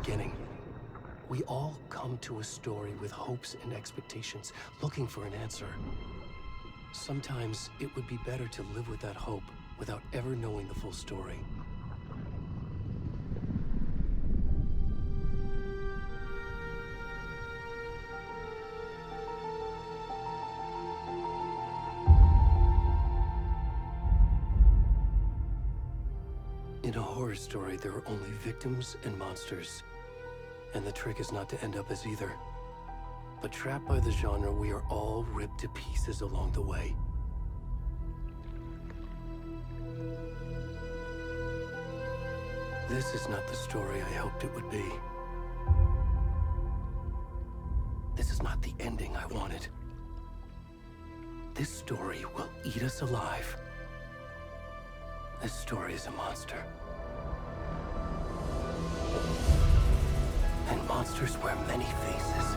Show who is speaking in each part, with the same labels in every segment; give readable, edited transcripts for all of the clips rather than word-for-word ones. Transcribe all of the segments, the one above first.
Speaker 1: beginning. We all come to a story with hopes and expectations, looking for an answer. Sometimes it would be better to live with that hope without ever knowing the full story. In a horror story, there are only victims and monsters. And the trick is not to end up as either. But trapped by the genre, we are all ripped to pieces along the way. This is not the story I hoped it would be. This is not the ending I wanted. This story will eat us alive. This story is a monster. And monsters wear many faces.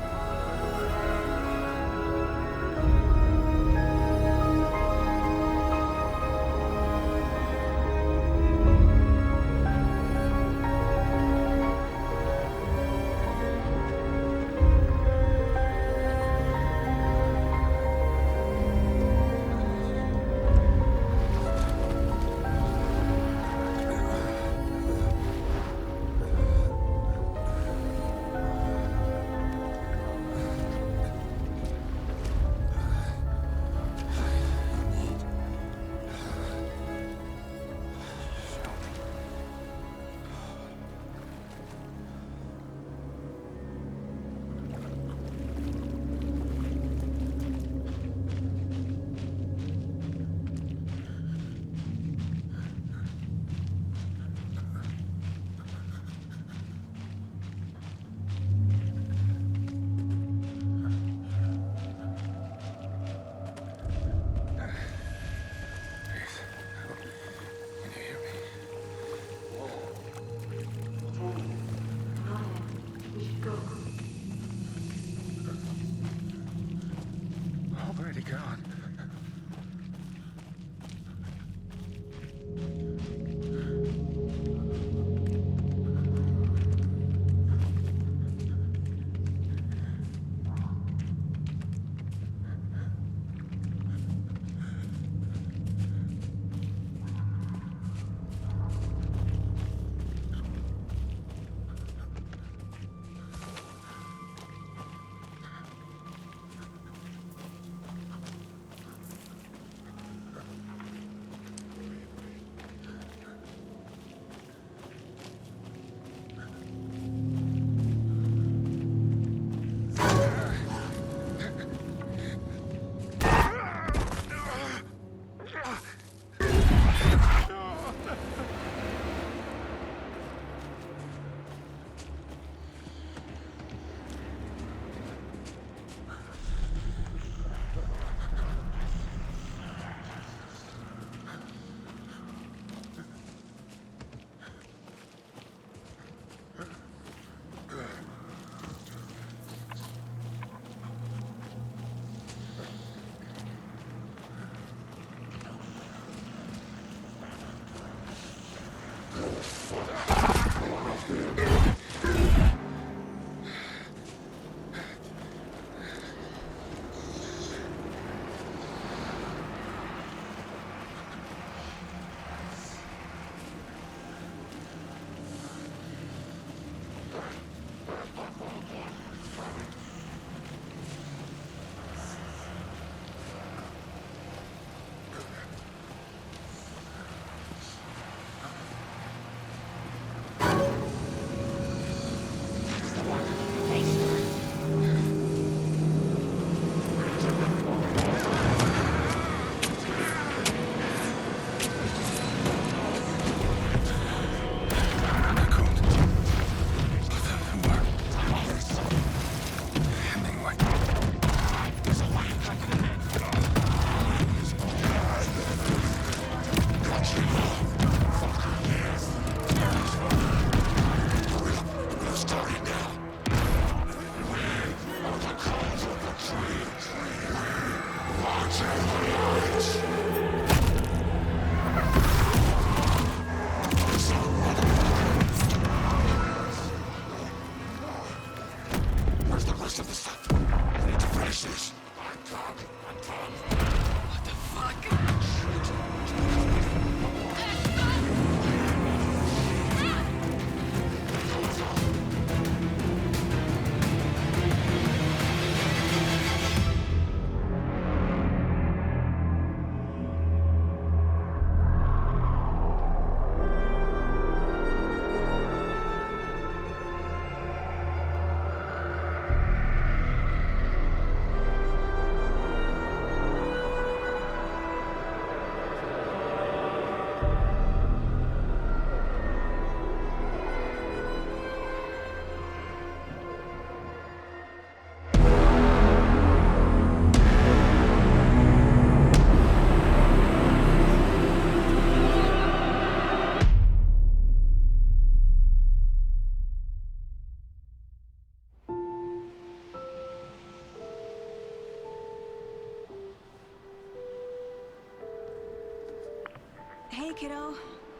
Speaker 2: kiddo.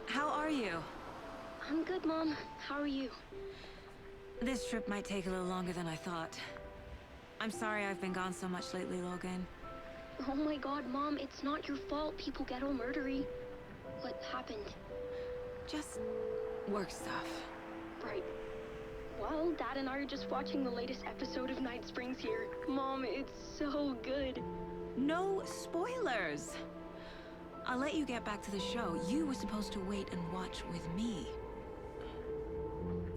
Speaker 2: How are you?
Speaker 3: I'm good, Mom. How are you?
Speaker 2: This trip might take a little longer than I thought. I'm sorry I've been gone so much lately, Logan.
Speaker 3: Oh my god, Mom, it's not your fault people get all murdery. What happened?
Speaker 2: Just work stuff.
Speaker 3: Right. Well, Dad and I are just watching the latest episode of Night Springs here. Mom, it's so good.
Speaker 2: No spoilers! I'll let you get back to the show. You were supposed to wait and watch with me.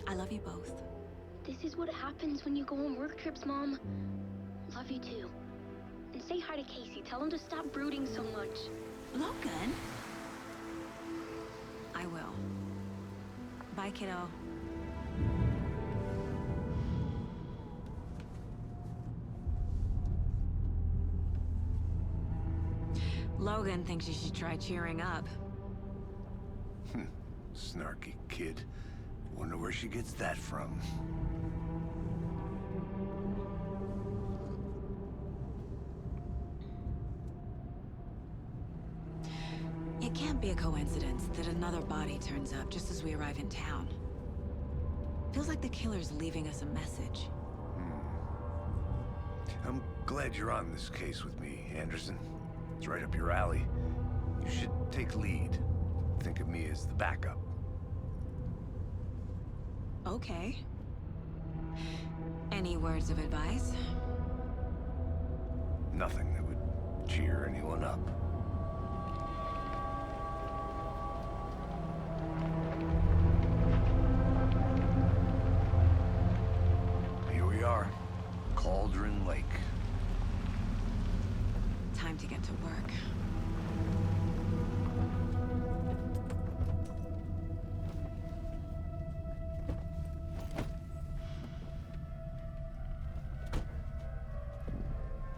Speaker 2: I love you both.
Speaker 3: This is what happens when you go on work trips, Mom. Love you too. And say hi to Casey. Tell him to stop brooding so much.
Speaker 2: Logan? I will. Bye, kiddo. Logan thinks you should try cheering up.
Speaker 4: Snarky kid. Wonder where she gets that from.
Speaker 2: It can't be a coincidence that another body turns up just as we arrive in town. Feels like the killer's leaving us a message.
Speaker 4: I'm glad you're on this case with me, Anderson. It's right up your alley. You should take lead. Think of me as the backup.
Speaker 2: Okay. Any words of advice?
Speaker 4: Nothing that would cheer anyone up. Here we are. Cauldron Lake.
Speaker 2: Time to get to work.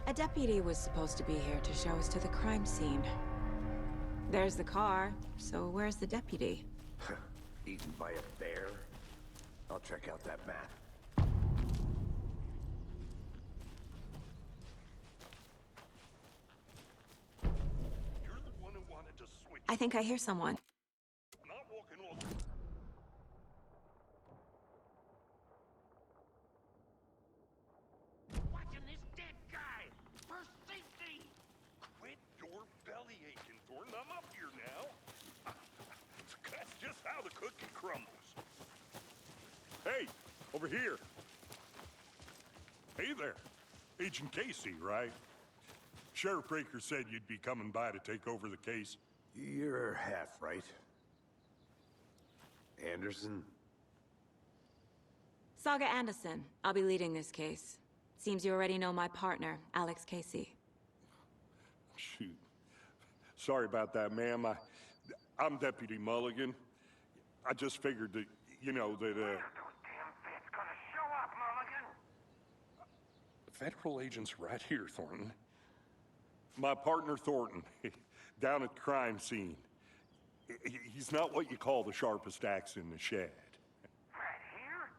Speaker 2: A deputy was supposed to be here to show us to the crime scene. There's the car, so where's the deputy?
Speaker 4: Eaten by a bear? I'll check out that map.
Speaker 5: You're the one who wanted to switch.
Speaker 2: I think I hear someone.
Speaker 5: Not walking all. Watching this dead guy for safety. Quit your belly aching, Thornton. I'm up here now. That's just how the cookie crumbles. Hey, over here. Hey there. Agent Casey, right? Sheriff Breaker said you'd be coming by to take over the case.
Speaker 4: You're half right. Anderson?
Speaker 2: Saga Anderson. I'll be leading this case. Seems you already know my partner, Alex Casey.
Speaker 5: Shoot. Sorry about that, ma'am. I'm Deputy Mulligan. I just figured that, you know, that,
Speaker 6: Those damn feds gonna show up, Mulligan.
Speaker 5: federal agent's right here, Thornton. My partner, Thornton, down at the crime scene. He's not what you call the sharpest axe in the shed.
Speaker 6: Right here?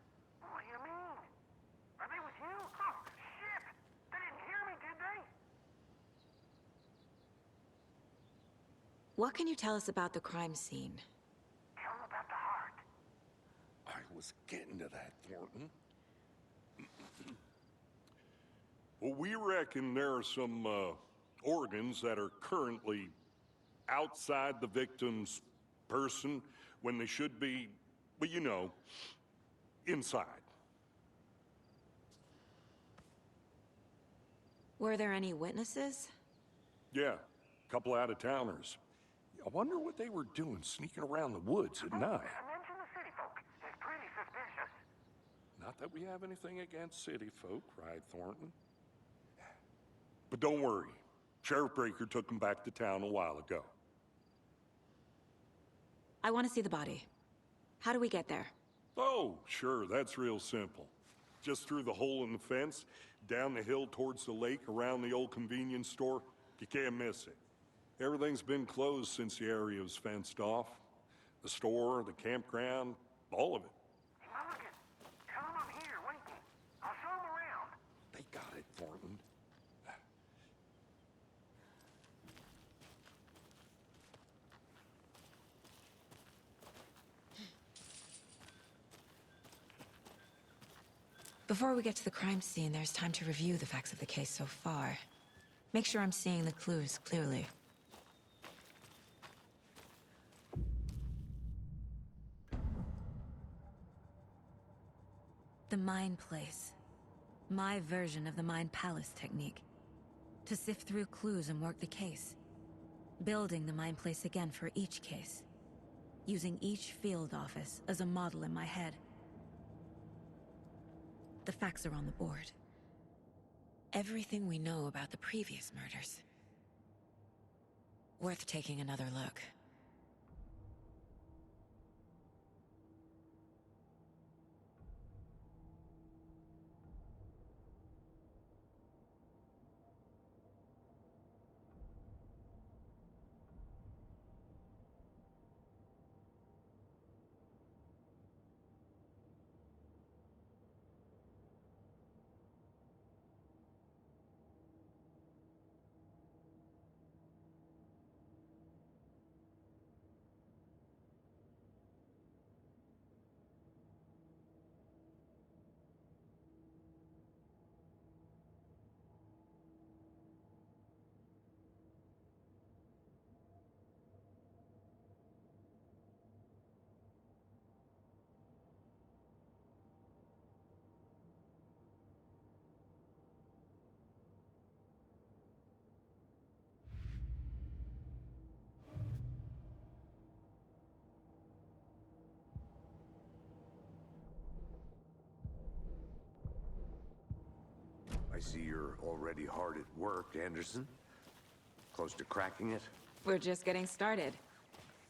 Speaker 6: What do you mean? Are they with you? Oh, shit! They didn't hear me, did they?
Speaker 2: What can you tell us about the crime scene?
Speaker 6: Tell them about the heart.
Speaker 5: I was getting to that, Thornton. Well, we reckon there are some organs that are currently outside the victim's person when they should be, well, you know, inside.
Speaker 2: Were there any witnesses?
Speaker 5: Yeah, a couple out-of-towners. I wonder what they were doing sneaking around the woods at night.
Speaker 6: Mention the city folk. It's pretty suspicious.
Speaker 5: Not that we have anything against city folk, cried Thornton. But don't worry. Sheriff Breaker took them back to town a while ago.
Speaker 2: I want to see the body. How do we get there?
Speaker 5: Oh, sure, that's real simple. Just through the hole in the fence, down the hill towards the lake, around the old convenience store. You can't miss it. Everything's been closed since the area was fenced off. The store, the campground, all of it.
Speaker 6: Mulligan, tell them I'm here waiting. I'll show them around.
Speaker 5: They got it, Thornton.
Speaker 2: Before we get to the crime scene, there's time to review the facts of the case so far. Make sure I'm seeing the clues clearly. The Mind Place. My version of the Mind Palace technique. To sift through clues and work the case. Building the Mind Place again for each case. Using each field office as a model in my head. The facts are on the board. Everything we know about the previous murders. Worth taking another look.
Speaker 4: I see you're already hard at work, Anderson. Close to cracking it?
Speaker 2: We're just getting started.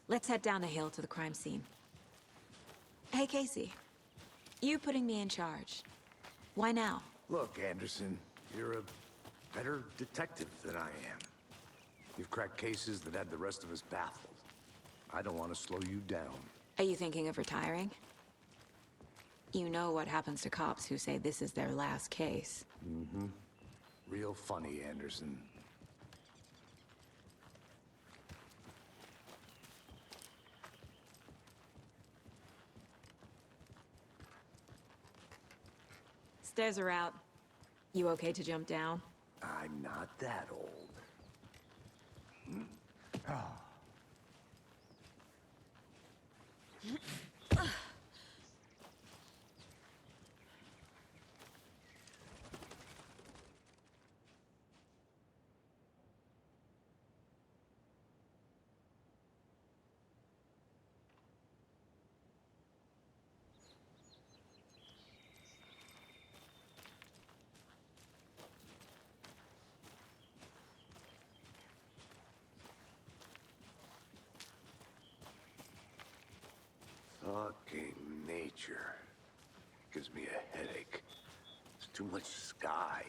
Speaker 2: Let's head down the hill to the crime scene. Hey, Casey. You putting me in charge. Why now?
Speaker 4: Look, Anderson, you're a better detective than I am. You've cracked cases that had the rest of us baffled. I don't want to slow you down.
Speaker 2: Are you thinking of retiring? You know what happens to cops who say this is their last case.
Speaker 4: Mm-hmm. Real funny, Anderson.
Speaker 2: Stairs are out. You okay to jump down?
Speaker 4: I'm not that old. Fucking nature. Gives me a headache. There's too much sky.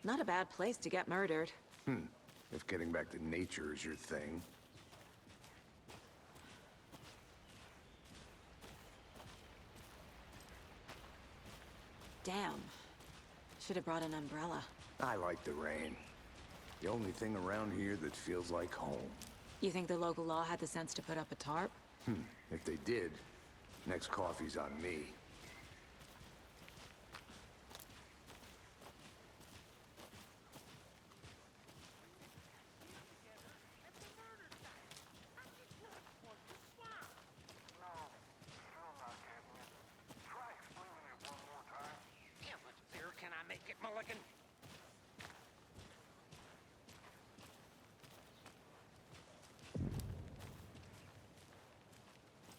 Speaker 2: Not a bad place to get murdered.
Speaker 4: If getting back to nature is your thing.
Speaker 2: Damn. Should have brought an umbrella.
Speaker 4: I like the rain. The only thing around here that feels like home.
Speaker 2: You think the local law had the sense to put up a tarp?
Speaker 4: If they did, next coffee's on me.
Speaker 6: How much clearer can I make it, Mulligan?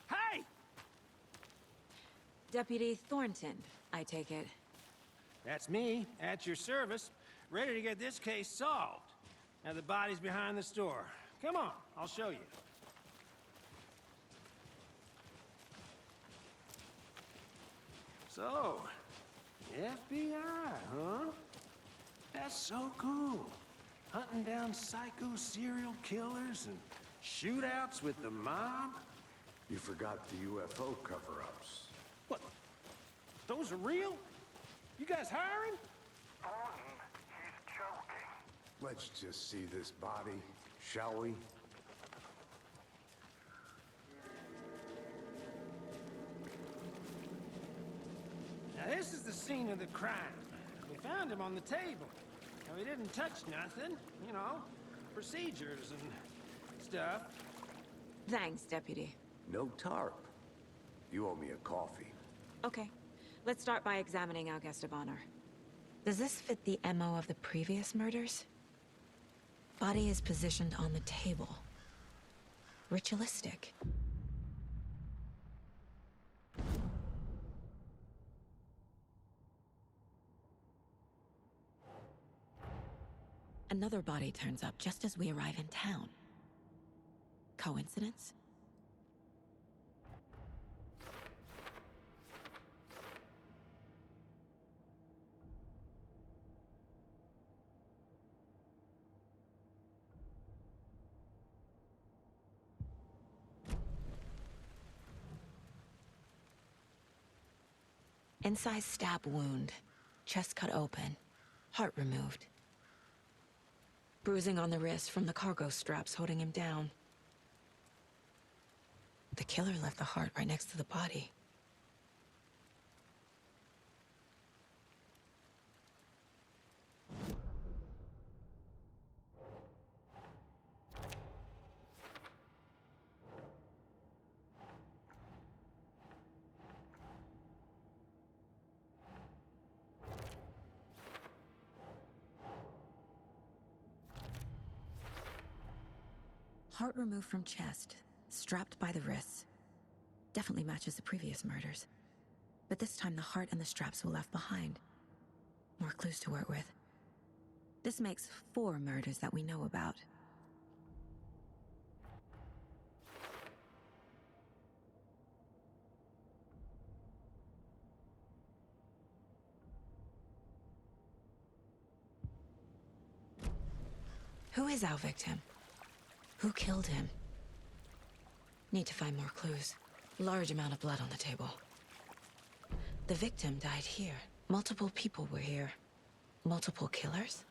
Speaker 6: Hey!
Speaker 2: Deputy Thornton, I take it.
Speaker 7: That's me, at your service, ready to get this case solved. Now the body's behind the store. Come on, I'll show you. So, FBI, huh? That's so cool. Hunting down psycho serial killers and shootouts with the mob?
Speaker 4: You forgot the UFO cover-ups.
Speaker 7: What? Those are real? You guys hiring?
Speaker 6: Thornton,
Speaker 4: Let's just see this body, shall we?
Speaker 7: Now, this is the scene of the crime. We found him on the table. Now, he didn't touch nothing, you know, procedures and stuff.
Speaker 2: Thanks, Deputy.
Speaker 4: No tarp. You owe me a coffee.
Speaker 2: Okay. Let's start by examining our guest of honor. Does this fit the MO of the previous murders? Body is positioned on the table. Ritualistic. Another body turns up just as we arrive in town. Coincidence? Incised stab wound, chest cut open, heart removed. Bruising on the wrist from the cargo straps holding him down. The killer left the heart right next to the body. Heart removed from chest, strapped by the wrists. Definitely matches the previous murders. But this time the heart and the straps were left behind. More clues to work with. This makes 4 murders that we know about. Who is our victim? Who killed him? Need to find more clues. Large amount of blood on the table. The victim died here. Multiple people were here. Multiple killers?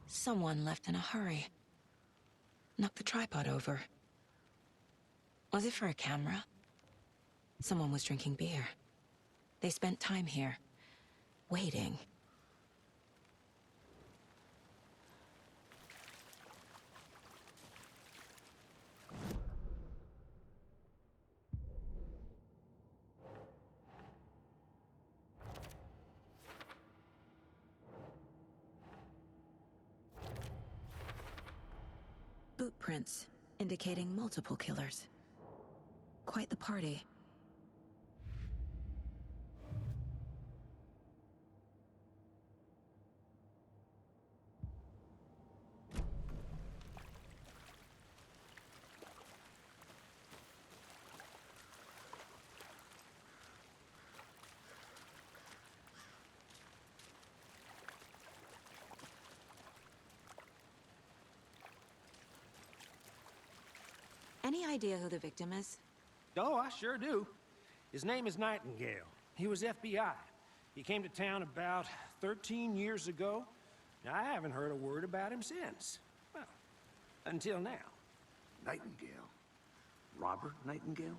Speaker 2: Someone left in a hurry. Knocked the tripod over. Was it for a camera? Someone was drinking beer. They spent time here, waiting. Boot prints, indicating multiple killers. Quite the party. Any idea who the victim is?
Speaker 7: Oh, I sure do. His name is Nightingale. He was FBI. He came to town about 13 years ago. Now, I haven't heard a word about him since. Well, until now.
Speaker 4: Nightingale? Robert Nightingale?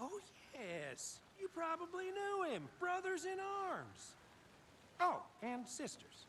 Speaker 7: Oh, yes. You probably knew him. Brothers in arms. Oh, and sisters.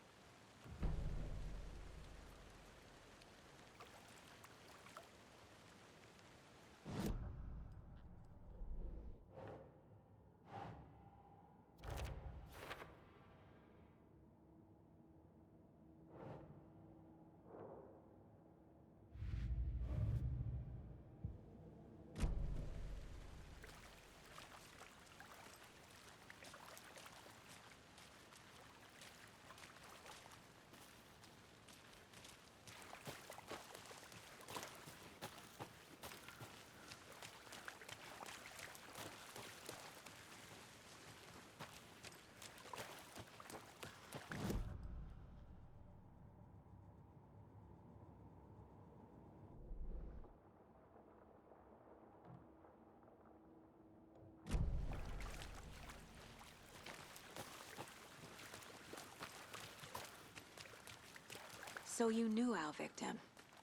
Speaker 2: So you knew our victim.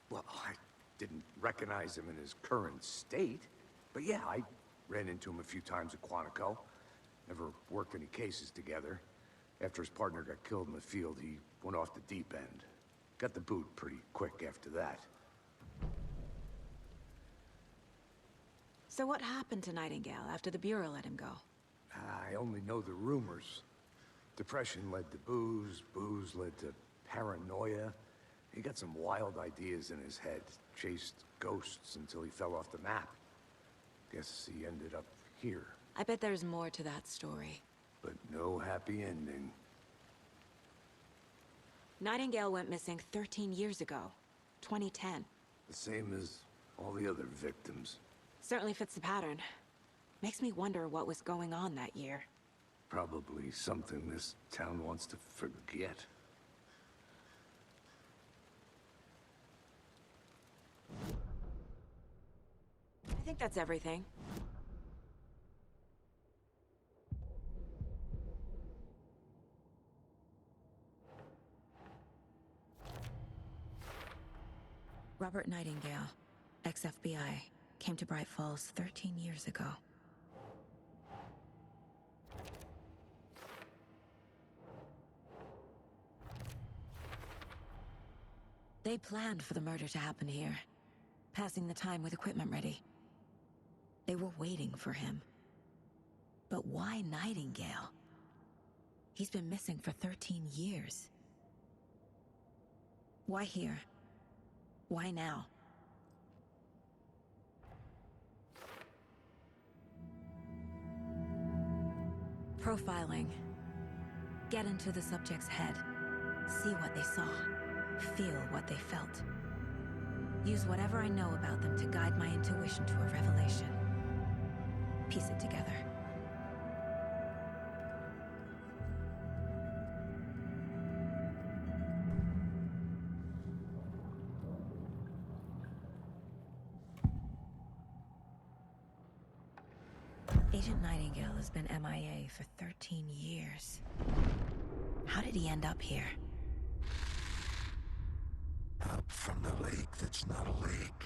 Speaker 4: Well, I didn't recognize him in his current state. But yeah, I ran into him a few times at Quantico. Never worked any cases together. After his partner got killed in the field, he went off the deep end. Got the boot pretty quick after that.
Speaker 2: So what happened to Nightingale after the Bureau let him go?
Speaker 4: I only know the rumors. Depression led to booze, booze led to paranoia. He got some wild ideas in his head, chased ghosts until he fell off the map. Guess he ended up here,
Speaker 2: I bet there's more to that story.
Speaker 4: but no happy ending.
Speaker 2: Nightingale went missing 13 years ago, 2010.
Speaker 4: The same as all the other victims.
Speaker 2: Certainly fits the pattern. Makes me wonder what was going on that year.
Speaker 4: Probably something this town wants to forget.
Speaker 2: I think that's everything. Robert Nightingale, ex-FBI, came to Bright Falls 13 years ago. They planned for the murder to happen here, passing the time with equipment ready. They were waiting for him. But why Nightingale? He's been missing for 13 years. Why here? Why now? Profiling. Get into the subject's head. See what they saw. Feel what they felt. Use whatever I know about them to guide my intuition to a revelation. Piece it together. Agent Nightingale has been MIA for 13 years. How did he end up here?
Speaker 8: Up from the lake that's not a lake.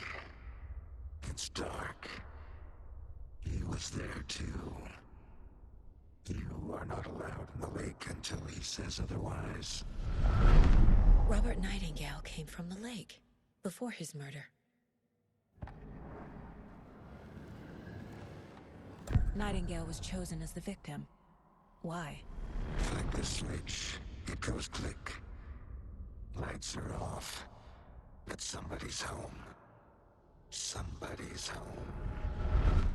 Speaker 8: It's dark. He was there too. You are not allowed in the lake until he says otherwise.
Speaker 2: Robert Nightingale came from the lake, before his murder. Nightingale was chosen as the victim. Why?
Speaker 8: Flick the switch. It goes click. Lights are off. But somebody's home. Somebody's home.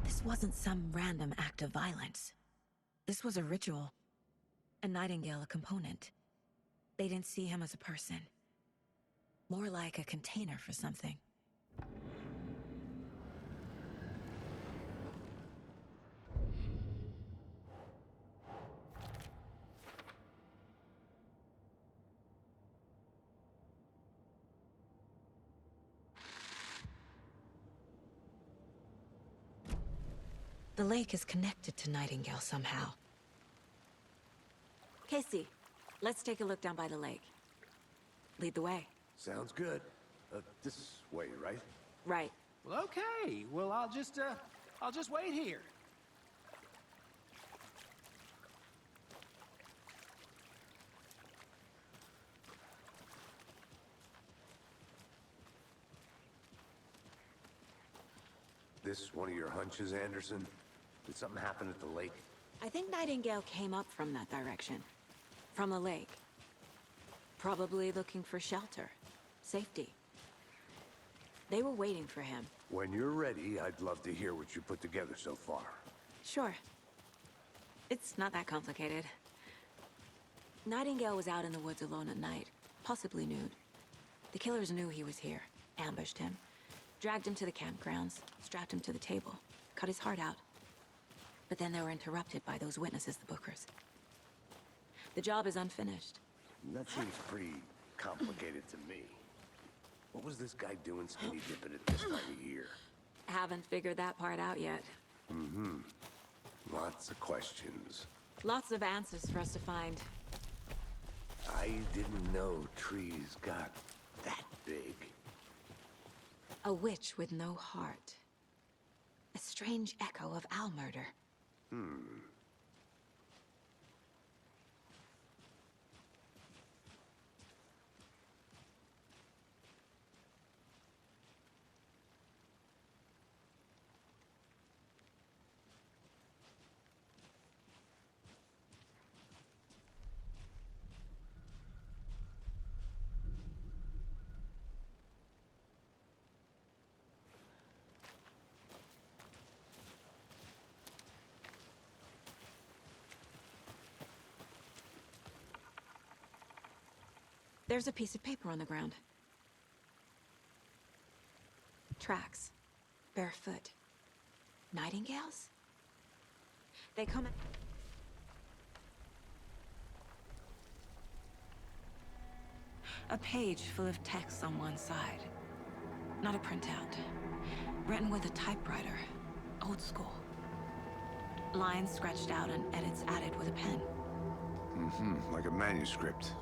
Speaker 2: This wasn't some random act of violence. This was a ritual. And Nightingale a component. They didn't see him as a person. More like a container for something. The lake is connected to Nightingale somehow. Casey, let's take a look down by the lake. Lead the way.
Speaker 4: Sounds good. This way, right?
Speaker 2: Right.
Speaker 7: Well, okay. Well, I'll just wait here.
Speaker 4: This one of your hunches, Anderson? Did something happen at the lake?
Speaker 2: I think Nightingale came up from that direction. From the lake. Probably looking for shelter. Safety. They were waiting for him.
Speaker 4: When you're ready, I'd love to hear what you put together so far.
Speaker 2: Sure. It's not that complicated. Nightingale was out in the woods alone at night, possibly nude. The killers knew he was here, ambushed him, dragged him to the campgrounds, strapped him to the table, cut his heart out. But then they were interrupted by those witnesses, the Bookers. The job is unfinished.
Speaker 4: That seems pretty complicated to me. What was this guy doing skinny dipping at this time of year?
Speaker 2: Haven't figured that part out yet.
Speaker 4: Lots of questions.
Speaker 2: Lots of answers for us to find.
Speaker 4: I didn't know trees got big.
Speaker 2: A witch with no heart. A strange echo of Al murder. There's a piece of paper on the ground. Tracks. Barefoot. Nightingales? They come in... A page full of text on one side. Not a printout. Written with a typewriter. Old school. Lines scratched out and edits added with a pen.
Speaker 4: Like a manuscript.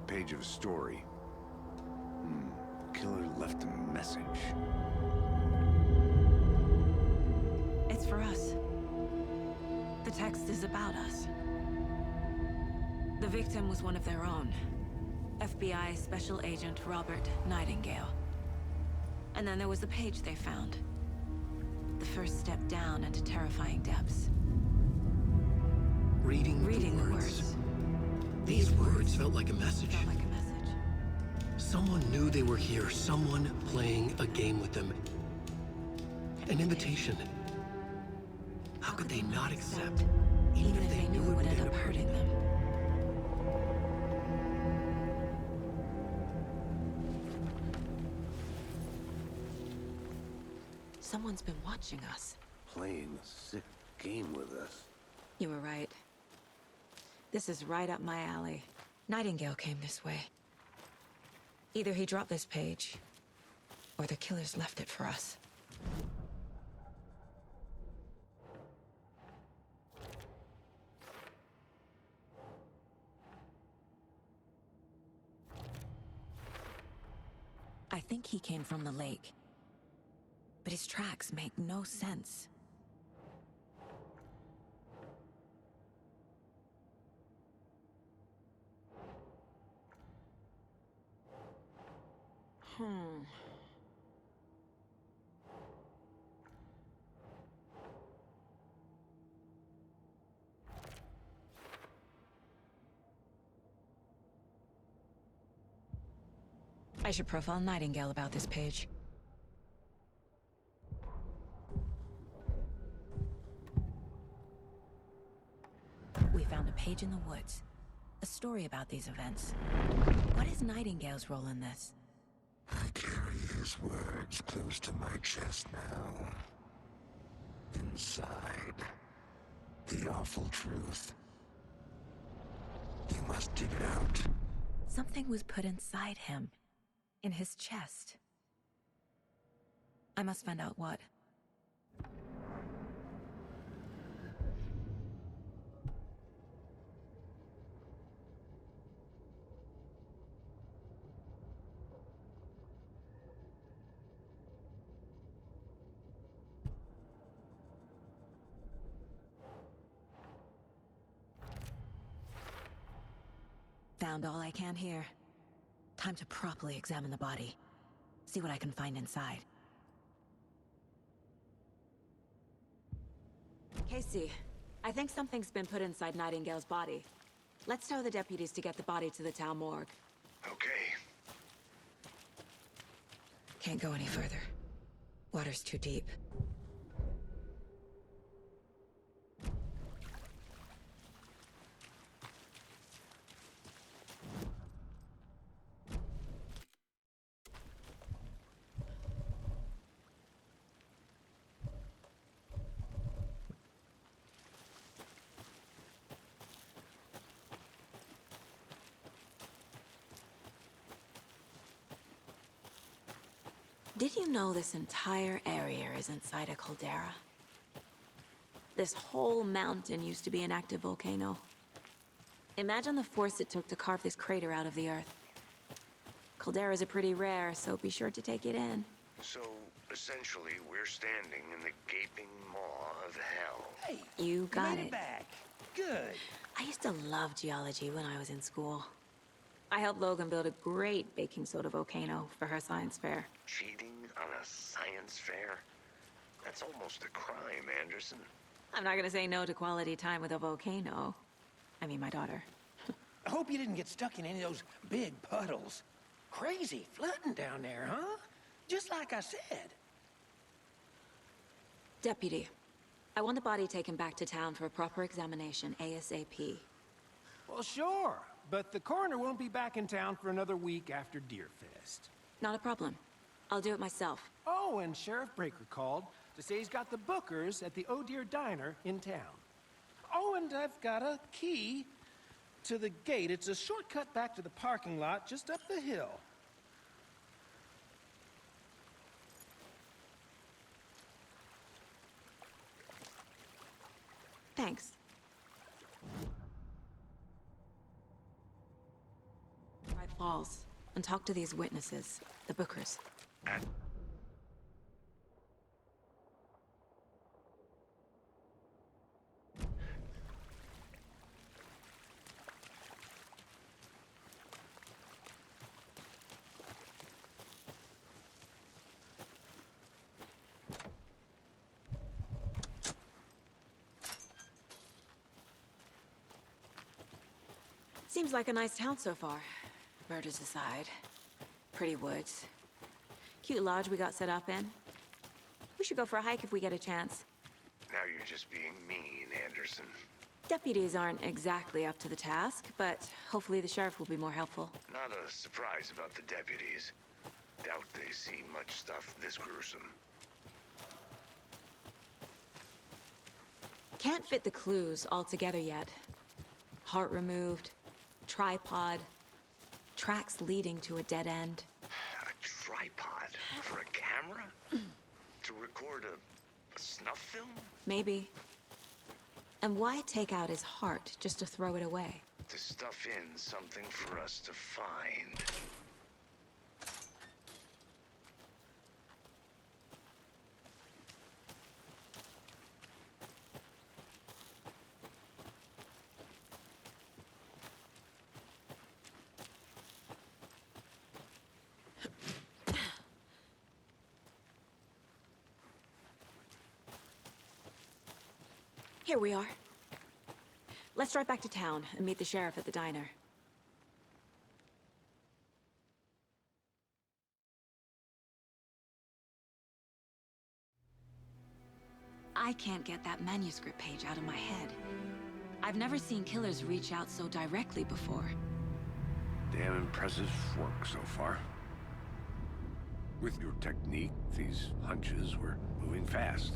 Speaker 4: Page of a story. Killer left a message.
Speaker 2: It's for us. The text is about us. The victim was one of their own. FBI Special Agent Robert Nightingale. And then there was the page they found. The first step down into terrifying depths.
Speaker 1: Reading
Speaker 2: The
Speaker 1: the
Speaker 2: words.
Speaker 1: These words felt like a message.
Speaker 2: Felt like a message.
Speaker 1: Someone knew they were here. Someone playing a game with them. An invitation. How could they not accept?
Speaker 2: Even if they knew it would end up hurting them. Someone's been watching us.
Speaker 4: Playing a sick game with us.
Speaker 2: You were right. This is right up my alley. Nightingale came this way. Either he dropped this page, or the killers left it for us. I think he came from the lake. But his tracks make no sense. I should profile Nightingale about this page. We found a page in the woods. A story about these events. What is Nightingale's role in this?
Speaker 8: I carry his words close to my chest now. Inside, the awful truth. You must dig it out.
Speaker 2: Something was put inside him. In his chest. I must find out what. Found all I can here. Time to properly examine the body. See what I can find inside. Casey, I think something's been put inside Nightingale's body. Let's tell the deputies to get the body to the town morgue.
Speaker 4: Okay.
Speaker 2: Can't go any further. Water's too deep. Did you know this entire area is inside a caldera? This whole mountain used to be an active volcano. Imagine the force it took to carve this crater out of the earth. Calderas are pretty rare, so be sure to take it in.
Speaker 8: So, essentially, we're standing in the gaping maw of hell.
Speaker 7: Hey,
Speaker 2: You got
Speaker 7: made
Speaker 2: it.
Speaker 7: back. Good.
Speaker 2: I used to love geology when I was in school. I helped Logan build a great baking soda volcano for her science fair.
Speaker 8: Cheating on a science fair? That's almost a crime, Anderson.
Speaker 2: I'm not gonna say no to quality time with a volcano. I mean, my daughter.
Speaker 7: I hope you didn't get stuck in any of those big puddles. Crazy flooding down there, huh? Just like I said.
Speaker 2: Deputy, I want the body taken back to town for a proper examination, ASAP.
Speaker 7: Well, sure. But the coroner won't be back in town for another week after Deerfest.
Speaker 2: Not a problem. I'll do it myself.
Speaker 7: Oh, and Sheriff Breaker called to say he's got the Bookers at the Oh Dear Diner in town. Oh, and I've got a key to the gate. It's a shortcut back to the parking lot just up the hill.
Speaker 2: Thanks. Bright Falls, and talk to these witnesses, the Bookers. Seems like a nice town so far. Murders aside. Pretty woods. Cute lodge we got set up in. We should go for a hike if we get a chance.
Speaker 8: Now you're just being mean, Anderson.
Speaker 2: Deputies aren't exactly up to the task, but hopefully the sheriff will be more helpful.
Speaker 8: Not a surprise about the deputies. Doubt they see much stuff this gruesome.
Speaker 2: Can't fit the clues all together yet. Heart removed, tripod, tracks leading to a dead end.
Speaker 8: A tripod for a camera? To record a snuff film?
Speaker 2: Maybe. And why take out his heart just to throw it away?
Speaker 8: To stuff in something for us to find.
Speaker 2: Here we are. Let's drive back to town and meet the sheriff at the diner. I can't get that manuscript page out of my head. I've never seen killers reach out so directly before.
Speaker 4: Damn impressive work so far. With your technique, these hunches were moving fast.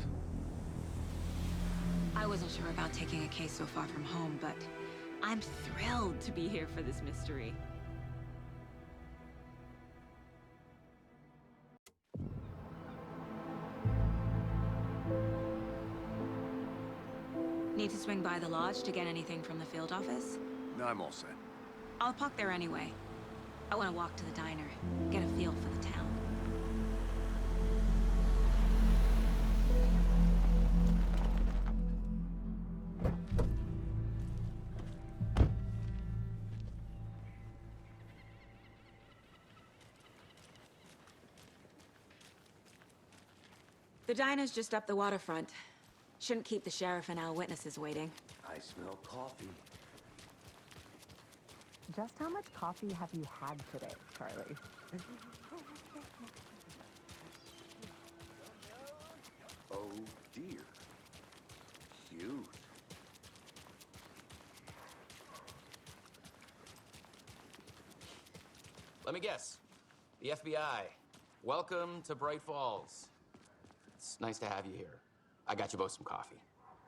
Speaker 2: I wasn't sure about taking a case so far from home, but I'm thrilled to be here for this mystery. Need to swing by the lodge to get anything from the field office?
Speaker 4: No, I'm all set.
Speaker 2: I'll park there anyway. I want to walk to the diner, get a feel for the town. The diner's just up the waterfront. Shouldn't keep the sheriff and our witnesses waiting.
Speaker 4: I smell coffee.
Speaker 9: Just how much coffee have you had today, Charlie?
Speaker 4: Oh dear. Cute.
Speaker 10: Let me guess. The FBI. Welcome to Bright Falls. It's nice to have you here. I got you both some coffee.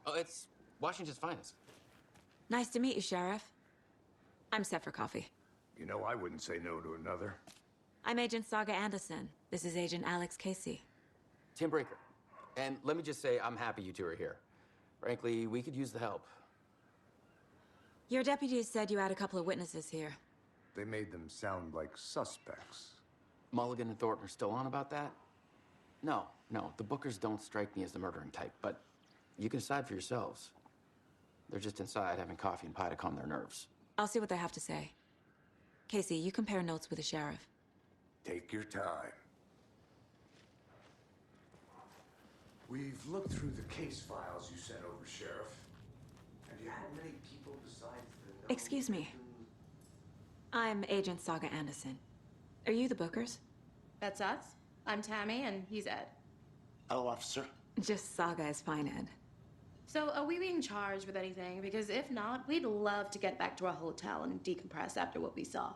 Speaker 10: Oh, it's Washington's finest.
Speaker 2: Nice to meet you, Sheriff. I'm set for coffee.
Speaker 4: You know, I wouldn't say no to another.
Speaker 2: I'm Agent Saga Anderson. This is Agent Alex Casey.
Speaker 10: Tim Breaker. And let me just say, I'm happy you two are here. Frankly, we could use the help.
Speaker 2: Your deputies said you had a couple of witnesses here.
Speaker 4: They made them sound like suspects.
Speaker 10: Mulligan and Thornton are still on about that? No, the Bookers don't strike me as the murdering type, but you can decide for yourselves. They're just inside having coffee and pie to calm their nerves.
Speaker 2: I'll see what they have to say. Casey, you compare notes with the sheriff.
Speaker 4: Take your time. We've looked through the case files you sent over, Sheriff. Have you had many people besides the...
Speaker 2: Excuse me. I'm Agent Saga Anderson. Are you the Bookers?
Speaker 11: That's us. I'm Tammy, and he's Ed.
Speaker 8: Hello, officer.
Speaker 2: Just Saga is fine, Ed.
Speaker 11: So, are we being charged with anything? Because if not, we'd love to get back to our hotel and decompress after what we saw.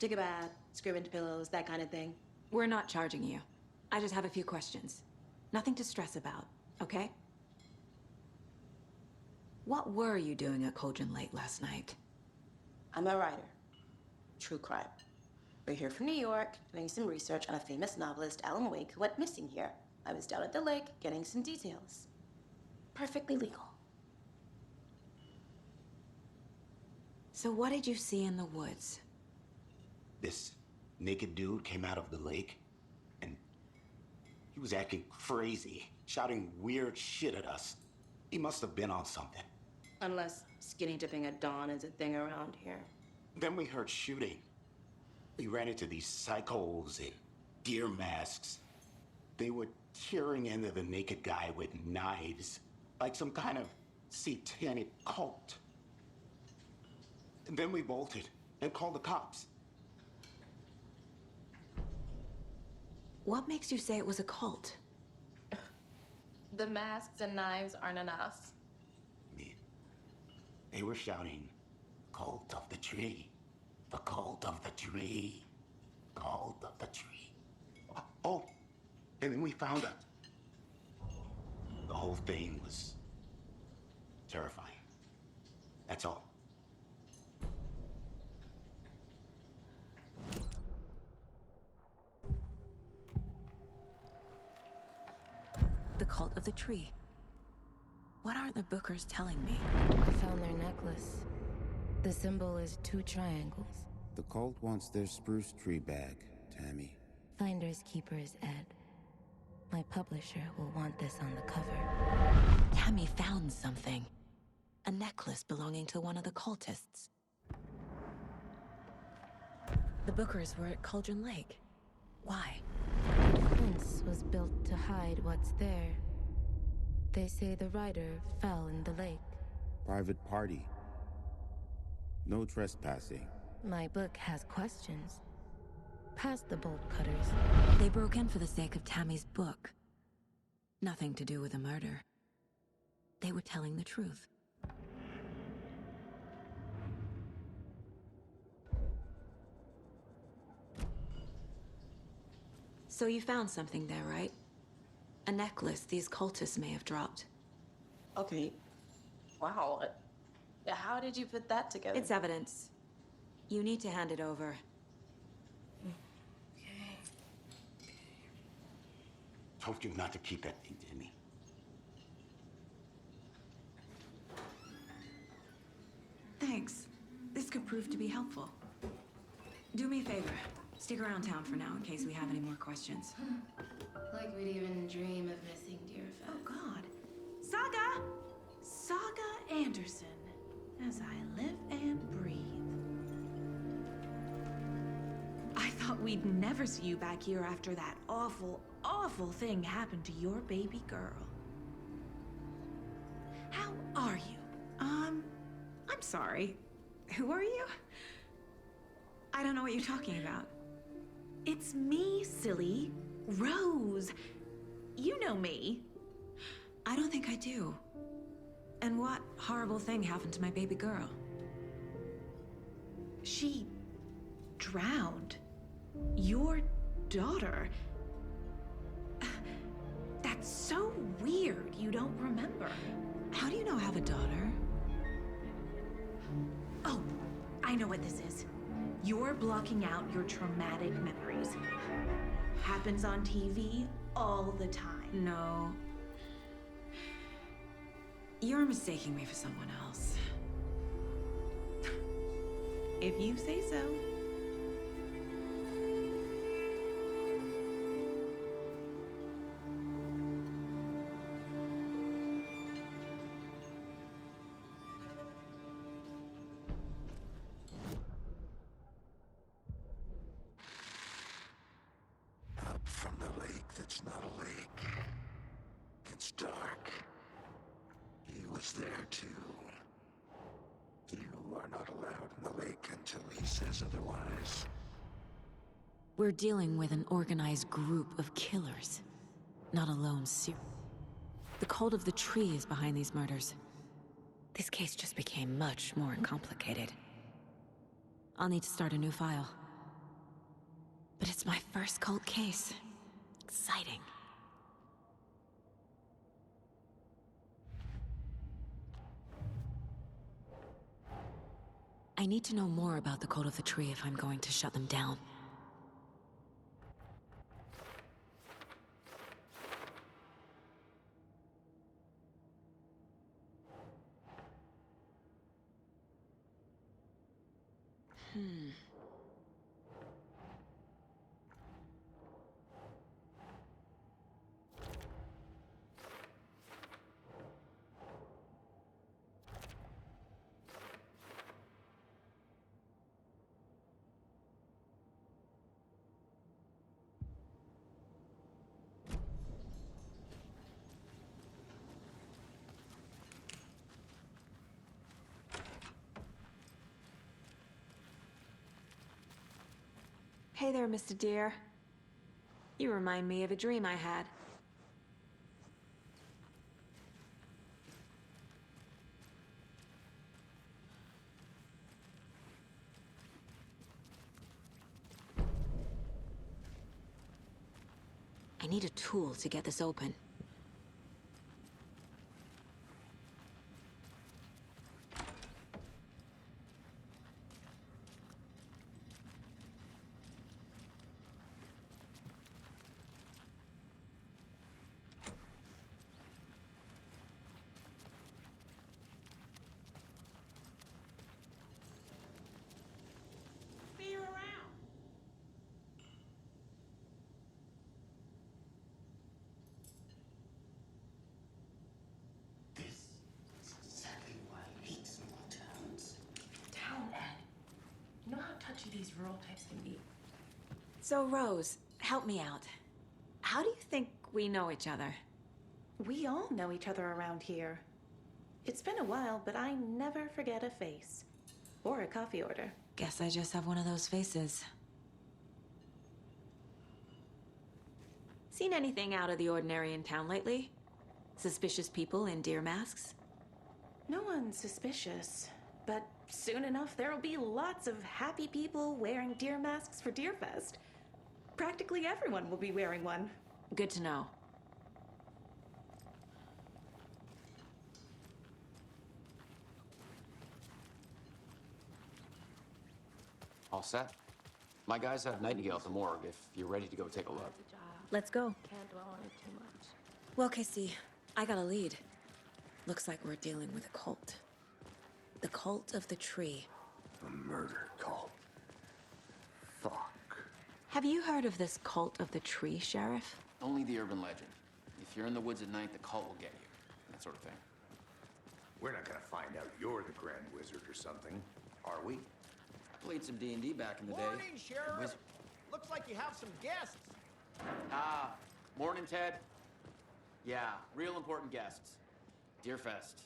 Speaker 11: Take a bath, scream into pillows, that kind of thing.
Speaker 2: We're not charging you. I just have a few questions. Nothing to stress about, okay? What were you doing at Cauldron Lake last night?
Speaker 11: I'm a writer. True crime. We're here from New York, doing some research on a famous novelist, Alan Wake, who went missing here. I was down at the lake, getting some details. Perfectly legal.
Speaker 2: So what did you see in the woods?
Speaker 8: This naked dude came out of the lake, and he was acting crazy, shouting weird shit at us. He must have been on something.
Speaker 11: Unless skinny dipping at dawn is a thing around here.
Speaker 8: Then we heard shooting. We ran into these psychos in deer masks. They were tearing into the naked guy with knives, like some kind of satanic cult. And then we bolted and called the cops.
Speaker 2: What makes you say it was a cult?
Speaker 11: The masks and knives aren't enough.
Speaker 8: They were shouting, "Cult of the tree, the cult of the tree, cult of the tree." Oh, and then we found out. The whole thing was terrifying. That's all.
Speaker 2: The cult of the tree. What aren't the Bookers telling me?
Speaker 12: I found their necklace. The symbol is 2 triangles.
Speaker 13: The cult wants their spruce tree back, Tammy.
Speaker 12: Finders keepers, Ed. My publisher will want this on the cover.
Speaker 2: Tammy found something. A necklace belonging to one of the cultists. The Bookers were at Cauldron Lake. Why?
Speaker 12: The fence was built to hide what's there. They say the writer fell in the lake.
Speaker 13: Private party. No trespassing.
Speaker 12: My book has questions. Past the bolt cutters.
Speaker 2: They broke in for the sake of Tammy's book. Nothing to do with a murder. They were telling the truth. So you found something there, right? A necklace these cultists may have dropped.
Speaker 11: Okay. Wow. How did you put that together?
Speaker 2: It's evidence. You need to hand it over.
Speaker 11: Okay.
Speaker 8: Told you not to keep that thing to me.
Speaker 2: Thanks. This could prove to be helpful. Do me a favor. Stick around town for now in case we have any more questions.
Speaker 11: Like we'd even dream of missing dear Fed.
Speaker 2: Oh, God. Saga! Saga Anderson. As I live and breathe. I thought we'd never see you back here after that awful, awful thing happened to your baby girl. How are you? I'm sorry. Who are you? I don't know what you're talking about. It's me, silly. Rose. You know me. I don't think I do. And what horrible thing happened to my baby girl? She drowned. Your daughter. That's so weird you don't remember. How do you know I have a daughter? Oh, I know what this is. You're blocking out your traumatic memories. Happens on TV all the time. No. You're mistaking me for someone else. If you say so.
Speaker 8: was there too. You are not allowed in the lake until he says otherwise.
Speaker 2: We're dealing with an organized group of killers, not a lone serial. The cult of the tree is behind these murders. This case just became much more complicated. I'll need to start a new file. But it's my first cult case. Exciting. I need to know more about the cult of the tree if I'm going to shut them down. Hey there, Mr. Deer. You remind me of a dream I had. I need a tool to get this open.
Speaker 11: These rural types can be.
Speaker 2: So, Rose, help me out. How do you think we know each other?
Speaker 11: We all know each other around here. It's been a while, but I never forget a face. Or a coffee order.
Speaker 2: Guess I just have one of those faces. Seen anything out of the ordinary in town lately? Suspicious people in deer masks?
Speaker 11: No one's suspicious. But soon enough, there'll be lots of happy people wearing deer masks for Deerfest. Practically everyone will be wearing one.
Speaker 2: Good to know.
Speaker 10: All set? My guys have Nightingale at the morgue if you're ready to go take a look.
Speaker 2: Let's go.
Speaker 3: Can't dwell on it too much.
Speaker 2: Well, Casey, I got a lead. Looks like we're dealing with a cult. The cult of the tree.
Speaker 4: A murder cult. Fuck.
Speaker 2: Have you heard of this cult of the tree, Sheriff?
Speaker 10: Only the urban legend. If you're in the woods at night, the cult will get you. That sort of thing.
Speaker 4: We're not gonna find out you're the Grand Wizard or something, are we?
Speaker 10: Played some D&D back in the day.
Speaker 7: Morning, Sheriff! Looks like you have some guests.
Speaker 10: Ah, morning, Ted. Yeah, real important guests. Deerfest.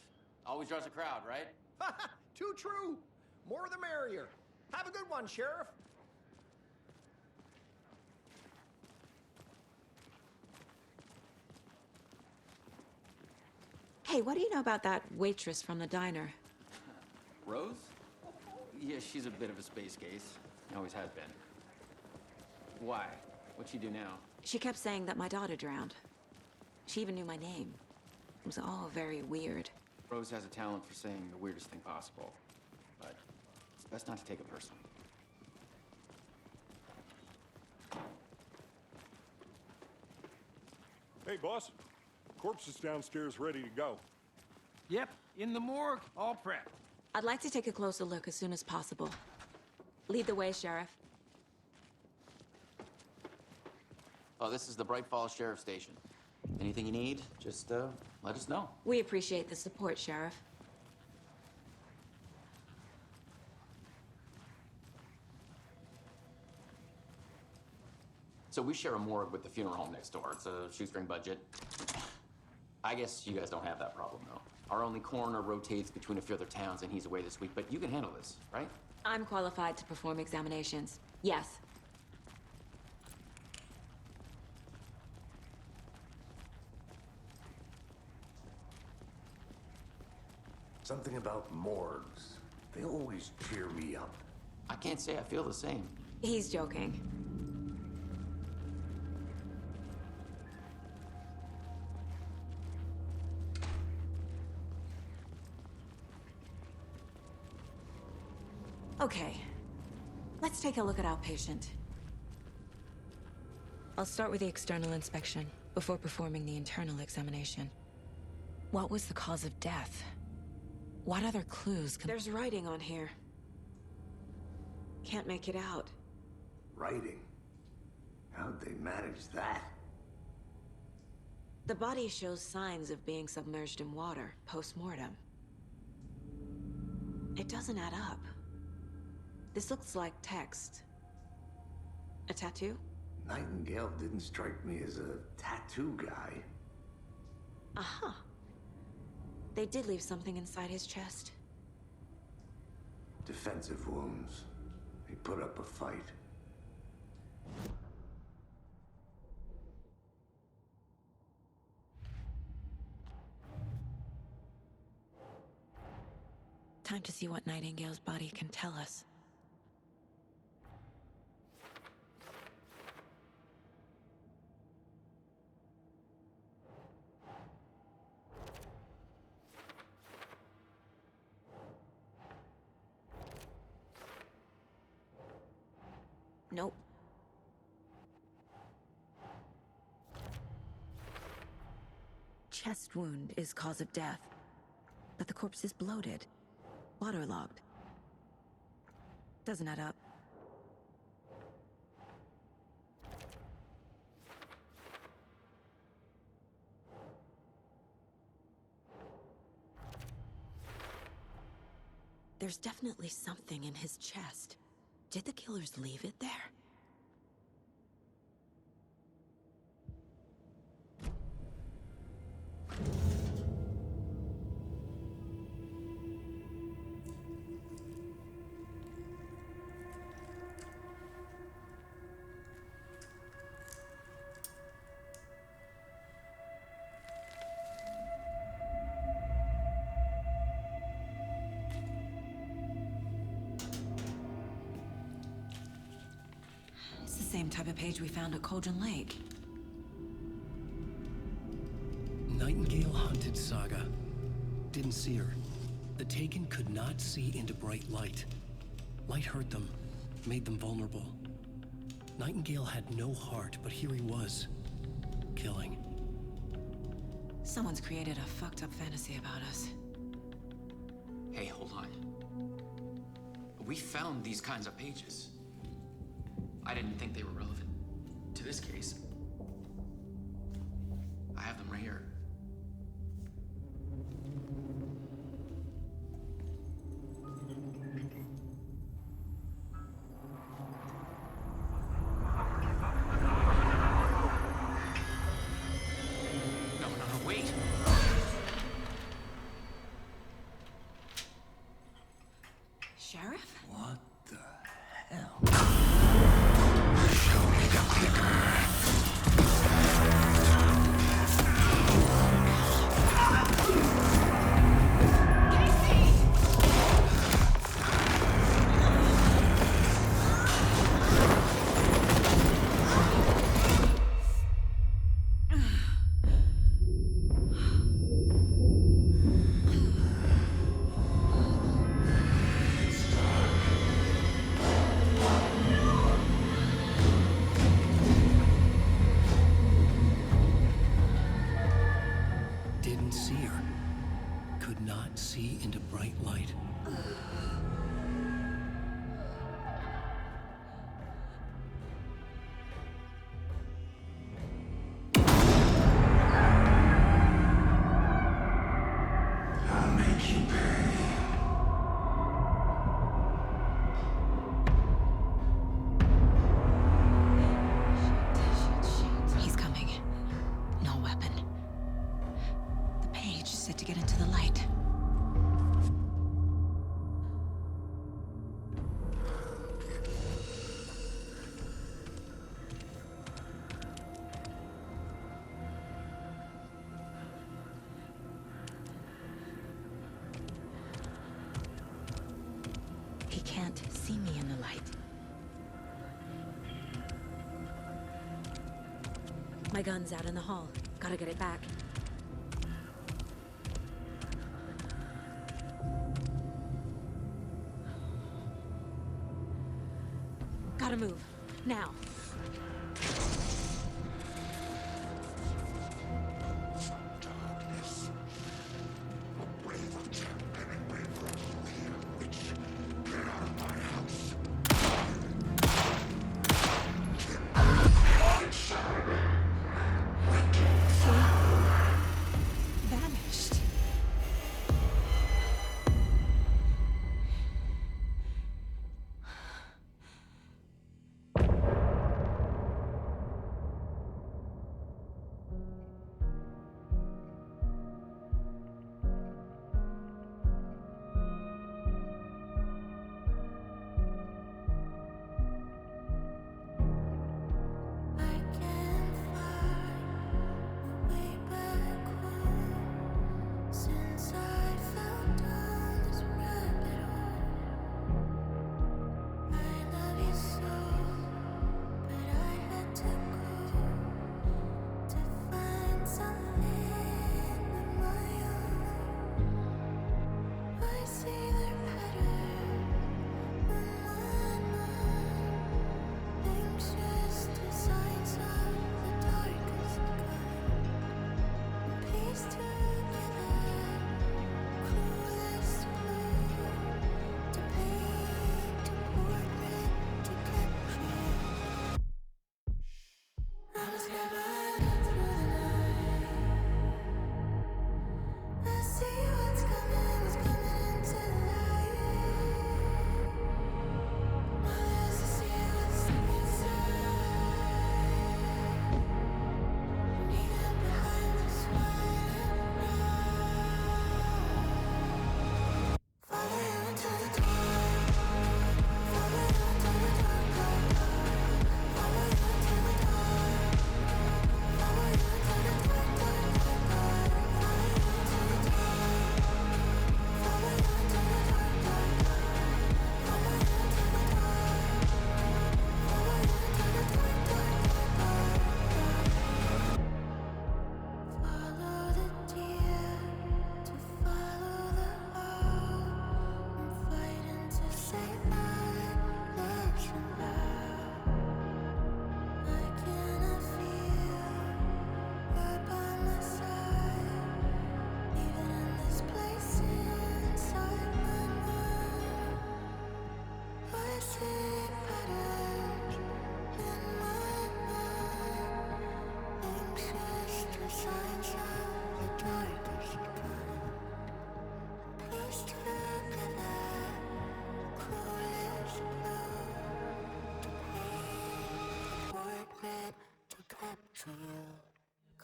Speaker 10: Always draws a crowd, right?
Speaker 7: Too true. More the merrier. Have a good one, Sheriff.
Speaker 2: Hey, what do you know about that waitress from the diner?
Speaker 10: Rose? Yeah, she's a bit of a space case. Always has been. Why? What'd she do now?
Speaker 2: She kept saying that my daughter drowned. She even knew my name. It was all very weird.
Speaker 10: Rose has a talent for saying the weirdest thing possible. But it's best not to take it personally.
Speaker 5: Hey, boss. Corpse is downstairs ready to go.
Speaker 7: Yep, in the morgue, all prepped.
Speaker 2: I'd like to take a closer look as soon as possible. Lead the way, Sheriff.
Speaker 10: Oh, this is the Bright Falls Sheriff Station. Anything you need, just let us know.
Speaker 2: We appreciate the support, Sheriff.
Speaker 10: So we share a morgue with the funeral home next door. It's a shoestring budget. I guess you guys don't have that problem, though. Our only coroner rotates between a few other towns, and he's away this week, but you can handle this, right?
Speaker 2: I'm qualified to perform examinations. Yes.
Speaker 4: Something about morgues. They always cheer me up.
Speaker 10: I can't say I feel the same.
Speaker 2: He's joking. Okay. Let's take a look at our patient. I'll start with the external inspection before performing the internal examination. What was the cause of death? What other clues can... There's writing on here. Can't make it out.
Speaker 4: Writing? How'd they manage that?
Speaker 2: The body shows signs of being submerged in water post-mortem. It doesn't add up. This looks like text. A tattoo?
Speaker 4: Nightingale didn't strike me as a tattoo guy.
Speaker 2: Uh-huh. They did leave something inside his chest.
Speaker 4: Defensive wounds. He put up a fight.
Speaker 2: Time to see what Nightingale's body can tell us. Nope. Chest wound is cause of death, but the corpse is bloated, waterlogged. Doesn't add up. There's definitely something in his chest. Did the killers leave it there? Same type of page we found at Cauldron Lake.
Speaker 1: Nightingale hunted Saga. Didn't see her. The Taken could not see into bright light. Light hurt them, made them vulnerable. Nightingale had no heart, but here he was, killing.
Speaker 2: Someone's created a fucked up fantasy about us.
Speaker 10: Hey, hold on. We found these kinds of pages. I didn't think they were relevant to this case. I have them right here. No, wait.
Speaker 2: Sheriff?
Speaker 4: What the hell?
Speaker 1: Didn't see her. Could not see into bright light.
Speaker 8: I'll make you pay.
Speaker 2: He's coming. No weapon. can't see me in the light. My gun's out in the hall. Gotta get it back. Gotta move. Now. Vanished.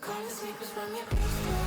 Speaker 14: Call the sleepers from your crystal.